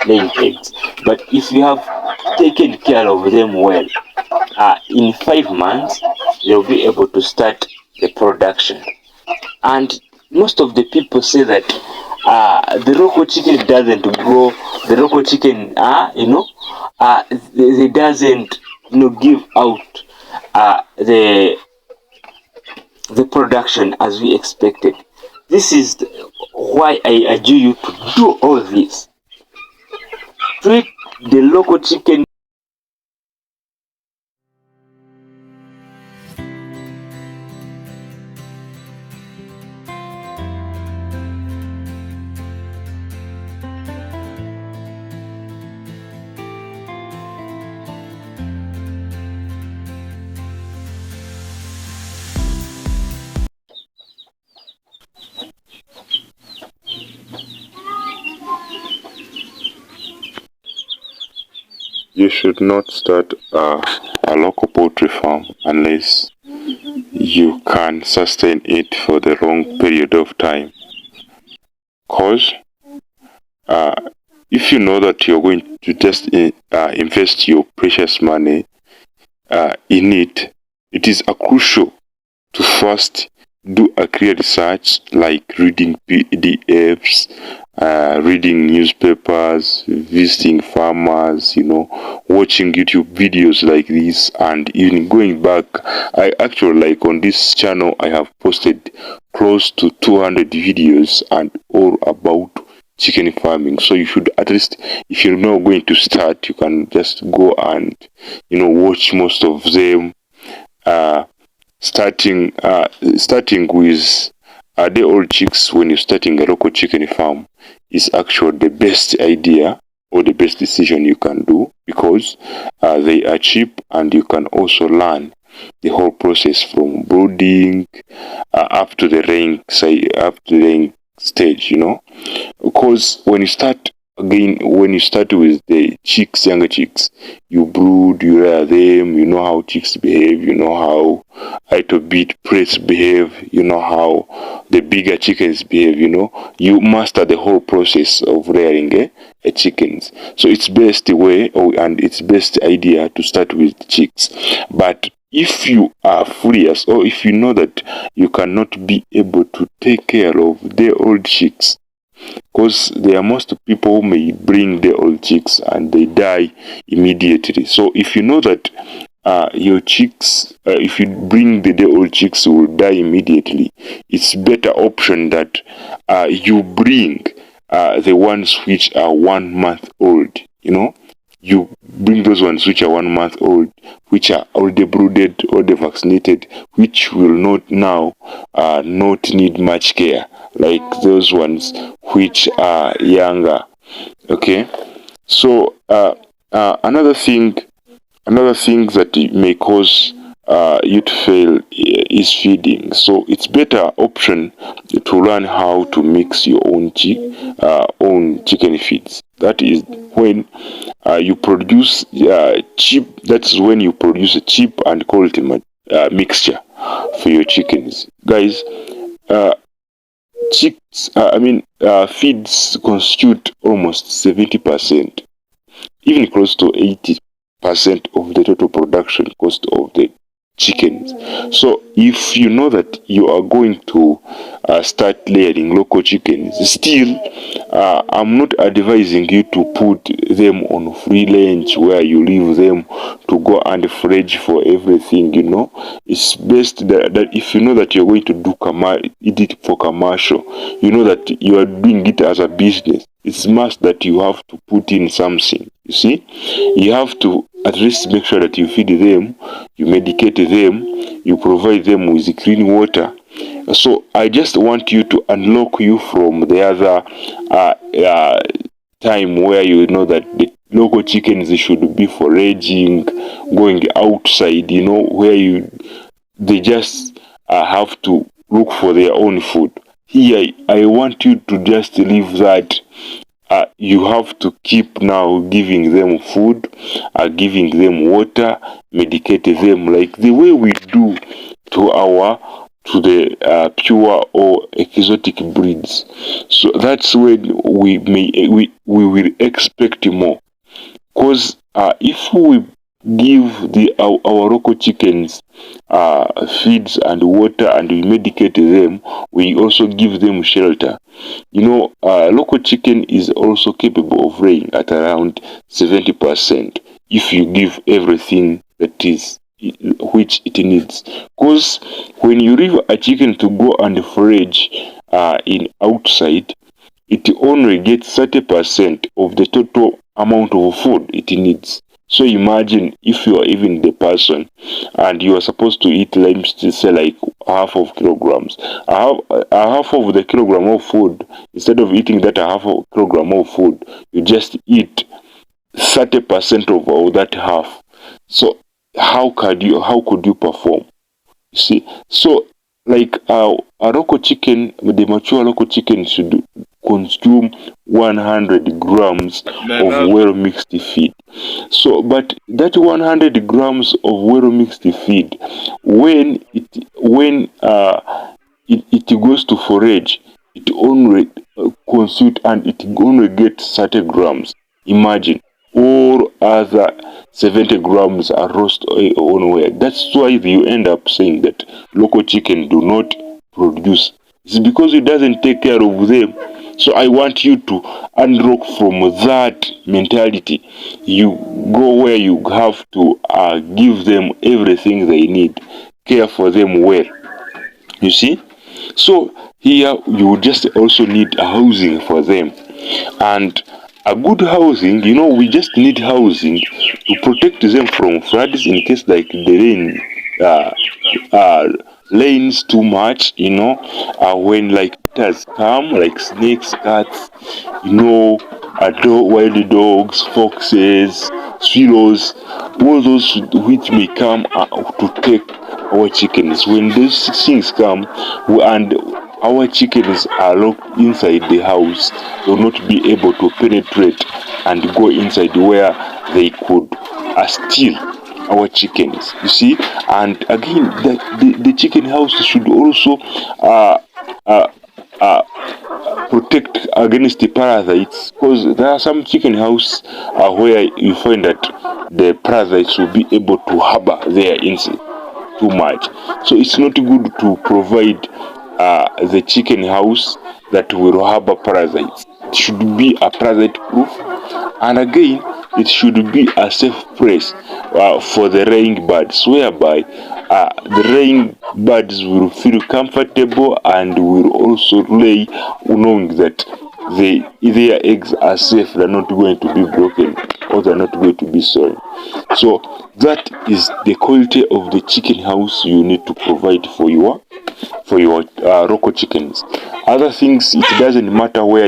laying eggs. But if you have taken care of them well, in 5 months they'll be able to start the production. And most of the people say that the local chicken doesn't grow. The local chicken, they doesn't, give out the production as we expected. This is why I urge you to do all this. Treat the local chicken. You should not start a local poultry farm unless you can sustain it for the long period of time. Cause if you know that you're going to just invest your precious money in it, it is crucial to first do a clear research, like reading PDFs, reading newspapers, visiting farmers, watching YouTube videos like this, and even going back. I actually, like, on this channel, I have posted close to 200 videos and all about chicken farming. So you should, at least, if you're not going to start, you can just go and watch most of them. Starting with day old chicks when you're starting a local chicken farm is actually the best idea or the best decision you can do, because they are cheap and you can also learn the whole process from brooding up to the laying stage, because when you start with the younger chicks, you brood, you rear them, you know how chicks behave, you know how little bit press behave, you know how the bigger chickens behave, you master the whole process of rearing chickens. So it's best way, and it's best idea to start with chicks. But if you are furious, or if you know that you cannot be able to take care of the old chicks, because there are most people who may bring the old chicks and they die immediately. So if you know that your chicks, if you bring the old chicks will die immediately, it's better option that you bring the ones which are 1 month old. You bring those ones which are 1 month old, which are already brooded, already vaccinated, which will not now not need much care, like those ones which are younger. Okay, so another thing that may cause you to fail is feeding. So it's better option to learn how to mix your own chicken feeds. That is when you produce cheap. That's when you produce a cheap and quality mixture for your chickens, guys. Feeds constitute almost 70%, even close to 80% of the total production cost of the chickens. So if you know that you are going to start layering local chickens, still I'm not advising you to put them on free range where you leave them to go and forage for everything. It's best that if you know that you're going to do it for commercial, you know that you are doing it as a business, it's must that you have to put in something. You see, you have to at least make sure that you feed them, you medicate them, you provide them with clean water. So I just want you to unlock you from the other time where you know that the local chickens should be foraging, going outside, where they just have to look for their own food. Here, I want you to just leave that. You have to keep now giving them food, giving them water, medicate them like the way we do to our to the pure or exotic breeds. So that's when we will expect more. Because if we give our local chickens feeds and water and we medicate them, we also give them shelter. Local chicken is also capable of laying at around 70% if you give everything that is which it needs. Because when you leave a chicken to go and forage in outside, it only gets 30% of the total amount of food it needs. So imagine if you are even the person and you are supposed to eat limes to say like half of kilograms. A half of the kilogram of food, instead of eating that a half of kilogram of food, you just eat 30% of all that half. So how could you perform? You see? So like a local chicken, the mature local chicken should consume 100 grams of well mixed feed. So, but that 100 grams of well mixed feed, when it goes to forage, it only consumes and it only gets 30 grams. Imagine, all other 70 grams are lost onwhere. That's why you end up saying that local chicken do not produce. It's because it doesn't take care of them. So I want you to unlock from that mentality. You go where you have to give them everything they need, care for them well. You see? So here you just also need a housing for them. And a good housing, we just need housing to protect them from floods in case like the rain rains too much, when like predators come, like snakes, cats, wild dogs, foxes, squirrels, all those which may come to take our chickens. When those things come and our chickens are locked inside the house, they will not be able to penetrate and go inside where they could steal our chickens. You see, and again, the chicken house should also protect against the parasites, because there are some chicken house where you find that the parasites will be able to harbor there inside too much. So it's not good to provide the chicken house that will harbor parasites. It should be a parasite proof, and again it should be a safe place for the laying birds, whereby the laying birds will feel comfortable and will also lay knowing that their eggs are safe, they're not going to be broken or they're not going to be soiled. So that is the quality of the chicken house you need to provide for your local chickens. Other things, it doesn't matter where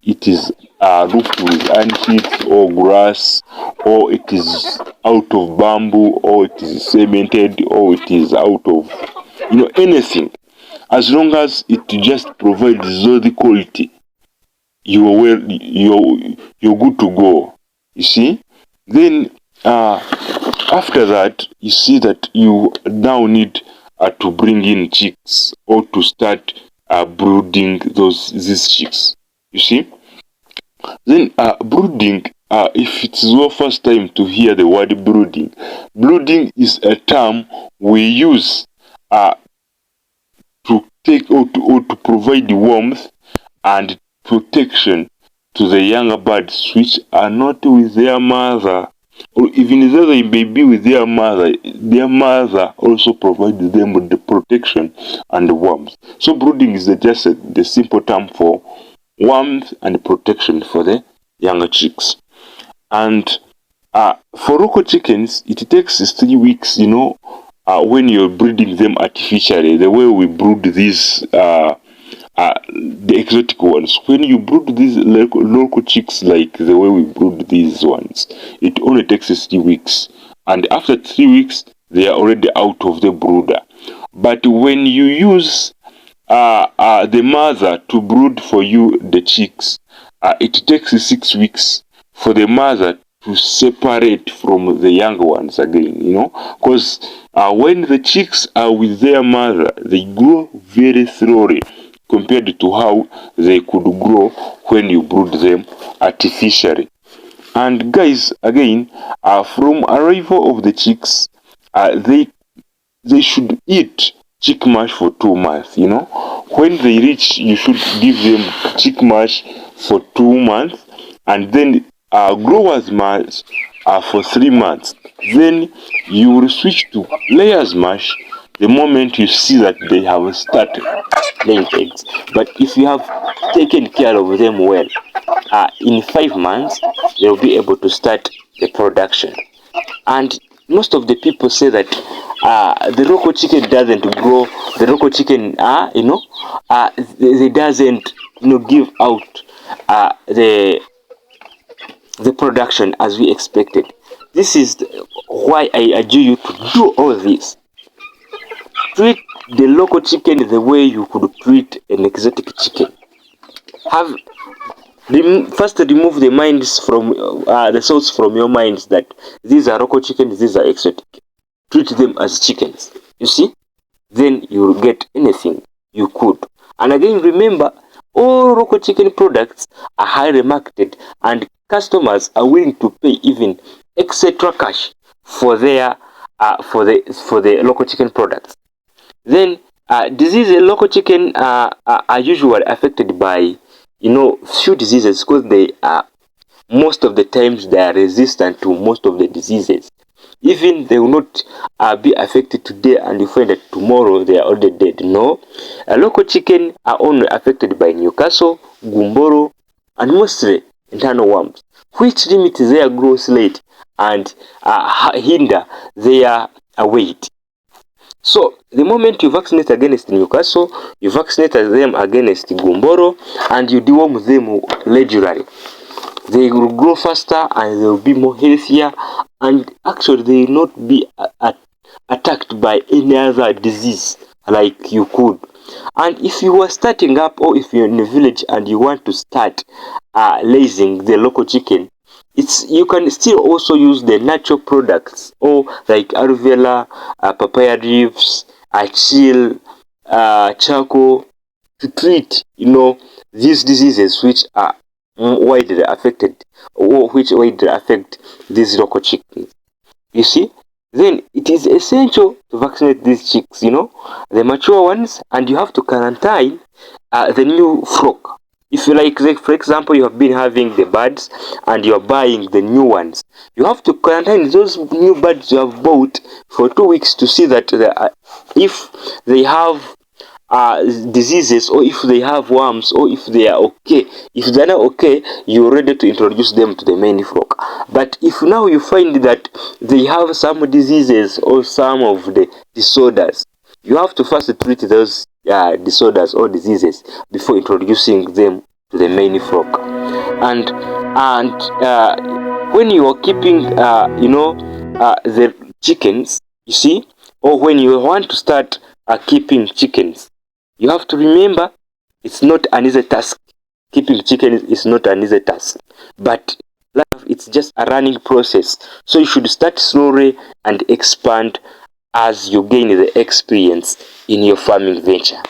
it is roofed with iron sheets or grass, or it is out of bamboo, or it is cemented, or it is out of anything. As long as it just provides the quality, you're good to go. You see? Then after that, you see that you now need to bring in chicks or to start brooding these chicks. You see? Then brooding, if it's your first time to hear the word brooding, brooding is a term we use to take or to provide warmth and protection to the younger birds which are not with their mother, or even though they may be with their mother also provides them with the protection and the warmth. So brooding is just the simple term for warmth and protection for the younger chicks. And for local chickens, it takes 3 weeks, when you're breeding them artificially, the way we brood these the exotic ones. When you brood these local chicks like the way we brood these ones, it only takes 3 weeks. And after 3 weeks, they are already out of the brooder. But when you use the mother to brood for you the chicks, it takes 6 weeks for the mother to separate from the young ones again, because when the chicks are with their mother, they grow very slowly compared to how they could grow when you brood them artificially. And guys, again, from arrival of the chicks, they should eat chick mash for 2 months. When they reach, you should give them chick mash for 2 months, and then growers mash for 3 months. Then you will switch to layers mash the moment you see that they have started laying eggs. But if you have taken care of them well, in 5 months they'll be able to start the production. And most of the people say that the local chicken doesn't grow. The local chicken, they doesn't, give out the production as we expected. This is why I urge you to do all this. Treat the local chicken the way you could treat an exotic chicken. First remove the minds from the thoughts from your minds that these are local chickens, these are exotic. Treat them as chickens. You see? Then you will get anything you could. And again, remember, all local chicken products are highly marketed, and customers are willing to pay even extra cash for their for the local chicken products. Then local chicken are usually affected by few diseases, because they are most of the times they are resistant to most of the diseases. Even they will not be affected today and you find that tomorrow they are already dead. No, local chicken are only affected by Newcastle, Gumboro, and mostly internal worms, which limit their growth rate and hinder their weight. So the moment you vaccinate against Newcastle, you vaccinate them against Gumboro, and you deworm them regularly, they will grow faster and they will be more healthier, and actually they will not be attacked by any other disease like you could. And if you are starting up, or if you're in a village and you want to start raising the local chicken, you can still also use the natural products, or like aloe vera, papaya leaves, chill, charcoal, to treat these diseases which are widely affected, or which widely affect these local chickens. You see, then it is essential to vaccinate these chicks, the mature ones, and you have to quarantine the new flock. If you like, for example, you have been having the birds and you are buying the new ones, you have to quarantine those new birds you have bought for 2 weeks to see that if they have diseases, or if they have worms, or if they are okay. If they are not okay, you're ready to introduce them to the main flock. But if now you find that they have some diseases or some of the disorders, you have to first treat those disorders or diseases before introducing them to the main flock. And when you are keeping the chickens, you see, or when you want to start keeping chickens, you have to remember it's not an easy task. Keeping chickens is not an easy task, but it's just a running process. So you should start slowly and expand as you gain the experience in your farming venture.